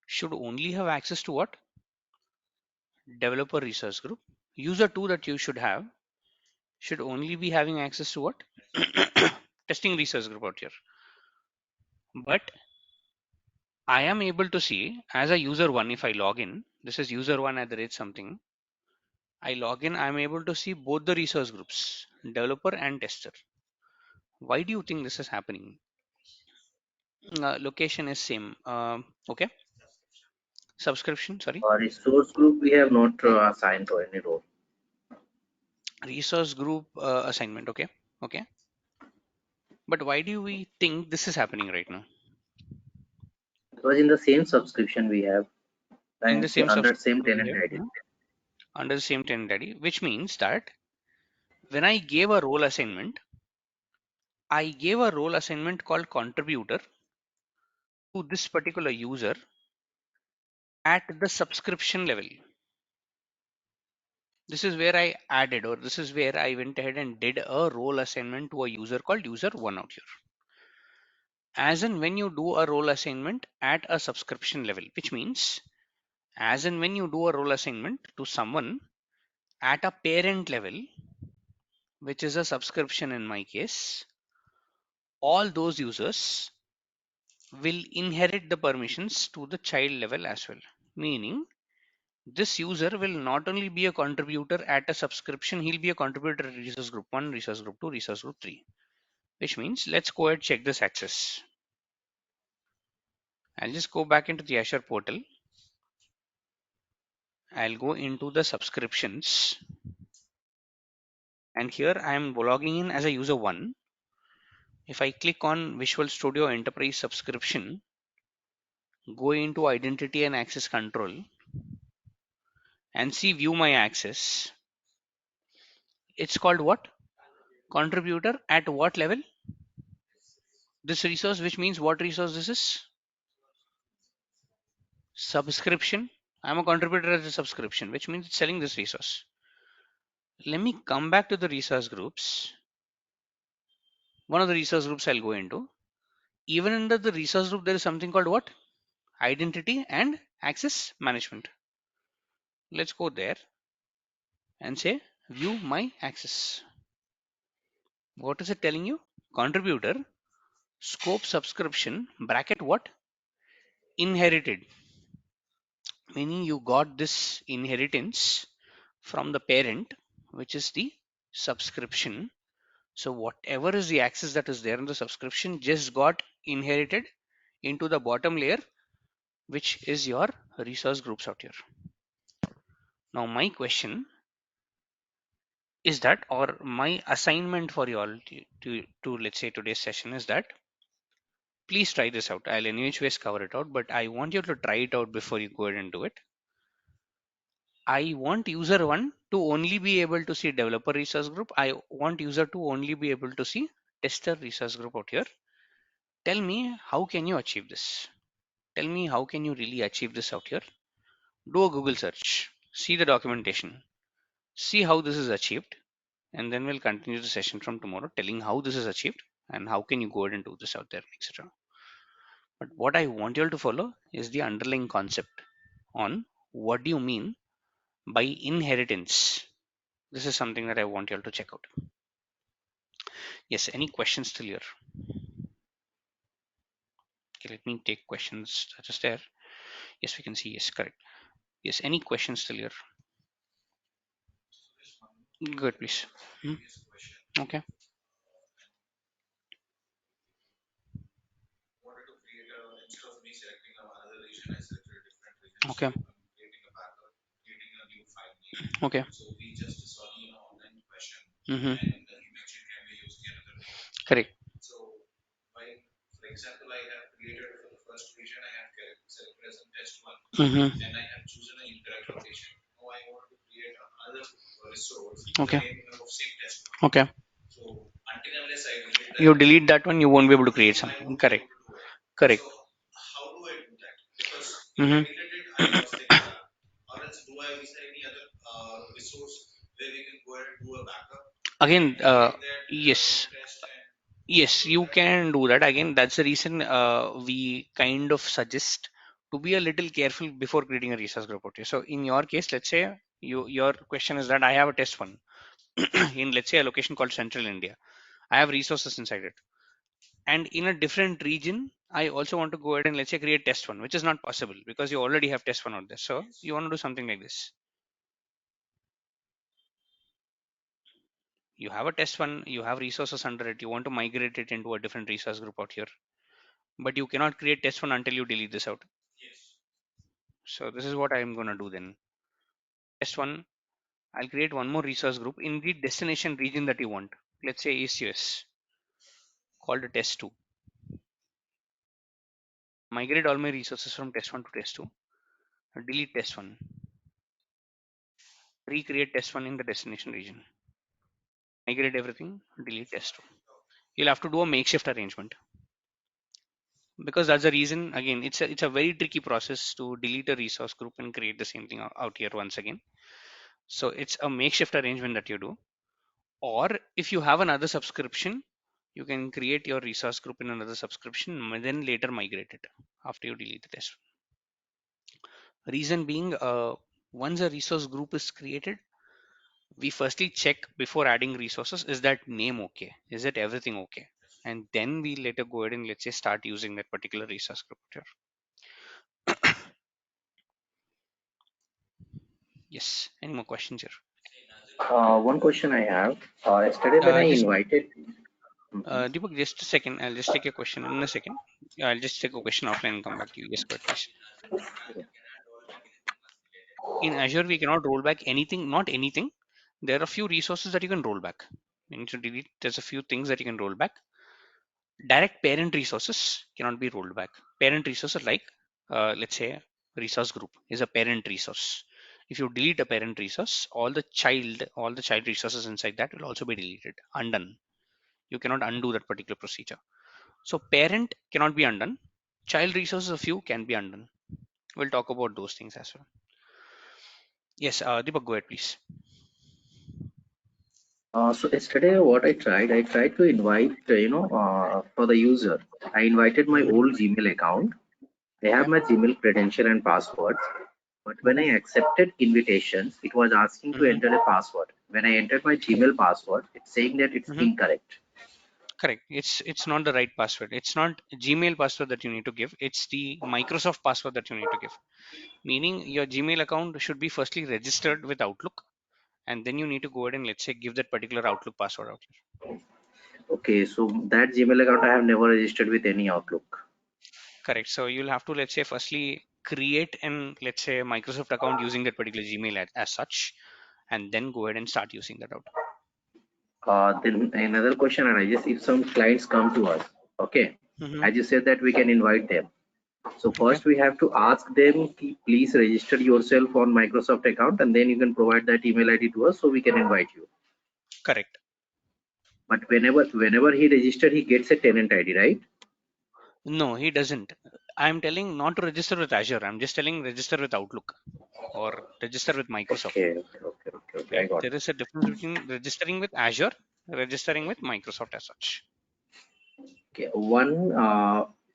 A: should only have access to what? Developer resource group. User 2 that you should only be having access to what? Testing resource group out here. But I am able to see as a user 1, if I log in, this is user 1 at the rate something. I log in, I'm able to see both the resource groups, developer and tester. Why do you think this is happening? Location is same. Okay. Subscription, sorry.
C: Resource group we have not assigned to any role.
A: Resource group assignment. Okay. Okay. But why do we think this is happening right now?
C: Because in the same subscription we have
A: In the
C: and
A: same
C: under same
A: subscription we
C: tenant
A: have,
C: ID.
A: under the same tenant ID, which means that when I gave a role assignment, I gave a role assignment called contributor to this particular user at the subscription level. This is where I added, or this is where I went ahead and did a role assignment to a user called user one out here. As and when you do a role assignment at a subscription level, which means as and when you do a role assignment to someone at a parent level, which is a subscription in my case, all those users will inherit the permissions to the child level as well. Meaning this user will not only be a contributor at a subscription, he'll be a contributor to resource group 1, resource group 2, resource group 3. Which means let's go ahead check this access. I'll just go back into the Azure portal. I'll go into the subscriptions. And here I am logging in as a user 1. If I click on Visual Studio Enterprise subscription, go into identity and access control and see view my access. It's called what? Contributor at what level? This resource, which means what resource this is? Subscription. I'm a contributor as a subscription, which means it's selling this resource. Let me come back to the resource groups. One of the resource groups I'll go into. Even under the resource group, there is something called what? Identity and access management. Let's go there and say view my access. What is it telling you? Contributor, scope subscription, bracket what? Inherited. Meaning you got this inheritance from the parent, which is the subscription. So whatever is the access that is there in the subscription just got inherited into the bottom layer, which is your resource groups out here. Now my question is that, or my assignment for you all to let's say today's session is that please try this out. I'll in which ways cover it out, but I want you to try it out before you go ahead and do it. I want user one to only be able to see developer resource group. I want user two only be able to see tester resource group out here. Tell me how can you achieve this? Tell me how can you really achieve this out here? Do a Google search, see the documentation, see how this is achieved, and then we'll continue the session from tomorrow telling how this is achieved and how can you go ahead and do this out there, etc. But what I want you all to follow is the underlying concept on what do you mean by inheritance. This is something that I want you all to check out. Yes, any questions till here? Okay, let me take questions that is there. Yes, we can see. Yes, correct. Yes, any questions till here? Good, please. Hmm? Okay. Okay. Okay. Mm-hmm. Correct. Mm-hmm. Okay. Okay. You delete that one, you won't be able to create something. Correct. Correct. Mm-hmm. Again, yes. Yes, you can do that. Again, that's the reason we kind of suggest to be a little careful before creating a resource group. Okay. So in your case, let's say your question is that I have a test one in let's say a location called Central India. I have resources inside it. And in a different region, I also want to go ahead and let's say create test one, which is not possible because you already have test one out there. So you want to do something like this. You have a test one, you have resources under it, you want to migrate it into a different resource group out here, but you cannot create test one until you delete this out. So this is what I'm going to do then. Test one, I'll create one more resource group in the destination region that you want. Let's say East US, called a test two. Migrate all my resources from test one to test two. Delete test one. Recreate test one in the destination region. Migrate everything. Delete test two. You'll have to do a makeshift arrangement because that's the reason. Again, it's a very tricky process to delete a resource group and create the same thing out here once again. So it's a makeshift arrangement that you do. Or if you have another subscription, you can create your resource group in another subscription and then later migrate it after you delete the test. Reason being, once a resource group is created, we firstly check before adding resources, is that name okay? Is it everything okay? And then we later go ahead and let's say start using that particular resource group here. Yes, any more questions here?
C: One question I have. Yesterday when I
A: Just
C: invited, Mhm.
A: Deepak, just a second. I'll just take a question in a second. I'll just take a question offline and come back to you. Yes, go ahead, please. In Azure, we cannot roll back anything, not anything. There are a few resources that you can roll back. You need to delete. There's a few things that you can roll back. Direct parent resources cannot be rolled back. Parent resources like, let's say, resource group is a parent resource. If you delete a parent resource, all the child resources inside that will also be deleted, undone. You cannot undo that particular procedure. So parent cannot be undone. Child resources, a few can be undone. We'll talk about those things as well. Yes, Deepak, go ahead, please.
C: So yesterday, what I tried to invite, for the user. I invited my
A: Hmm.
C: old Gmail account. I have
A: Okay.
C: my Gmail credential and passwords. But when
A: Okay.
C: I accepted invitations, it was asking to
A: Hmm.
C: enter a password. When I entered my
A: Correct.
C: Gmail password, it's saying that it's
A: Hmm.
C: incorrect.
A: Correct. It's not the right password. It's not Gmail password that you need to give. It's the Microsoft password that you need to give. Meaning your Gmail account should be firstly registered with Outlook, and then you need to go ahead and let's say give that particular Outlook password out here.
C: Okay, so that Gmail account I have never registered with any Outlook.
A: Correct. So you'll have to let's say firstly create an let's say Microsoft account using that particular Gmail as such, and then go ahead and start using that out.
C: Then another question arises: if some clients come to us, okay,
A: Hmm.
C: as you said that we can invite them. So
A: Okay.
C: first we have to ask them, please register yourself on Microsoft account, and then you can provide that email ID to us so we can invite you.
A: Correct.
C: But whenever he registered, he gets a tenant ID, right?
A: No, he doesn't. I'm telling not to register with Azure. I'm just telling register with Outlook or register with Microsoft.
C: Okay. I
A: Right?
C: got
A: There
C: it.
A: is a difference between registering with Azure, registering with Microsoft as such.
C: Okay, one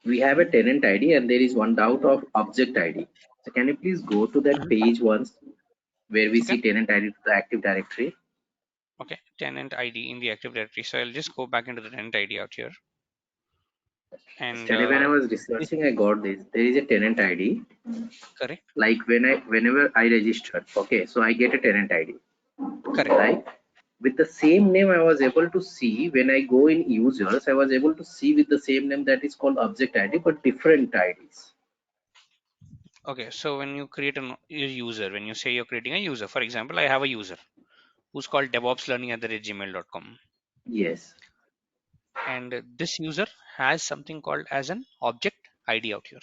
C: we have a tenant ID and there is one doubt of object ID. So can you please go to that
A: Mhm.
C: page once where we
A: Okay.
C: see tenant ID to the Active Directory?
A: Okay. Tenant ID in the Active Directory. So I'll just go back into the tenant ID out here. And
C: Yesterday when I was
A: this,
C: researching, I got this. There is a tenant ID.
A: correct.
C: Like whenever I register, okay, so I get a tenant ID,
A: Correct.
C: right? With the same name, I was able to see when I go in users, I was able to see with the same name that is called object ID, but different IDs.
A: Okay. So when you create a user, when you say you're creating a user, for example, I have a user who's called DevOpsLearning at the gmail.com.
C: Yes,
A: And this user has something called as an object ID out here.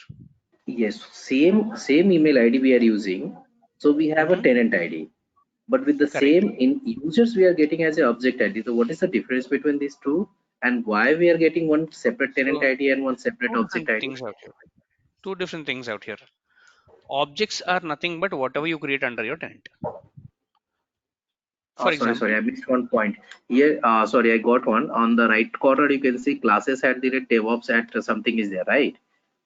C: yes, same email ID we are using. So we have a
A: Hmm.
C: tenant ID, but with the
A: Correct.
C: same in users we are getting as a object ID. So what is the difference between these two, and why we are getting one separate tenant
A: So
C: ID and one separate
A: two
C: object
A: different
C: ID?
A: things out here. Two different things out here. Objects are nothing but whatever you create under your tenant. For
C: Sorry,
A: example,
C: I missed one point. Here, sorry, I got one. On the right corner, you can see classes at the rate DevOps at something is there, right?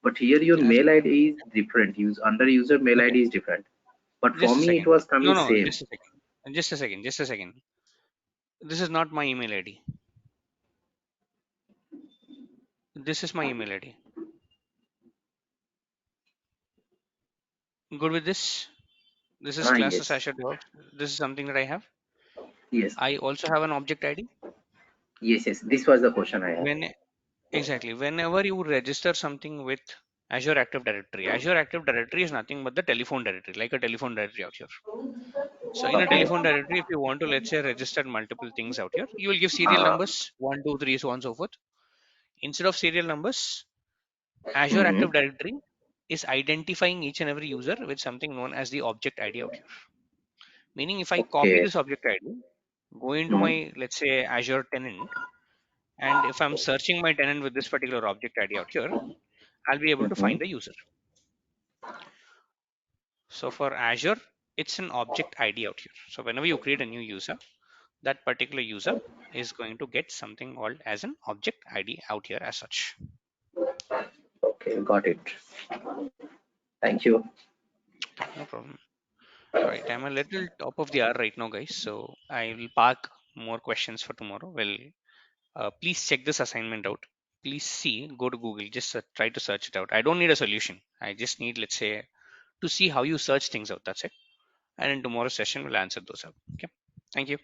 C: But here your
A: as
C: mail ID is different. Use under user mail
A: okay,
C: ID is different. But for
A: just a
C: me, it
A: second.
C: was
A: No,
C: coming
A: no,
C: same.
A: just a second. Just a second. Just a second. This is not my email ID. This is my email ID. Good with this? This is
C: Ah,
A: classes
C: yes,
A: Azure DevOps. This is something that I have.
C: yes,
A: I also have an object ID.
C: yes. This was the question I had.
A: When exactly whenever you register something with Azure Active Directory, Azure Active Directory is nothing but the telephone directory, like a telephone directory out here. So in a
C: Okay.
A: telephone directory, if you want to let's say register multiple things out here, you will give serial
C: Uh,
A: numbers 1, 2, 3, so on and so forth. Instead of serial numbers, Azure
C: mhm.
A: Active Directory is identifying each and every user with something known as the object ID out here. Meaning, if I copy
C: Okay.
A: this object ID, go into
C: Mhm.
A: my let's say Azure tenant, and if I'm searching my tenant with this particular object ID out here, I'll be able to
C: Mhm.
A: find the user. So for Azure, it's an object ID out here. So whenever you create a new user, that particular user is going to get something called as an object ID out here as such.
C: Okay, got it. Thank you.
A: Okay, no problem. All right, I'm a little top of the hour right now, guys. So I will park more questions for tomorrow. Well, please check this assignment out. Please see, go to Google, just try to search it out. I don't need a solution. I just need, let's say, to see how you search things out. That's it. And in tomorrow's session, we'll answer those up. Okay. Thank you.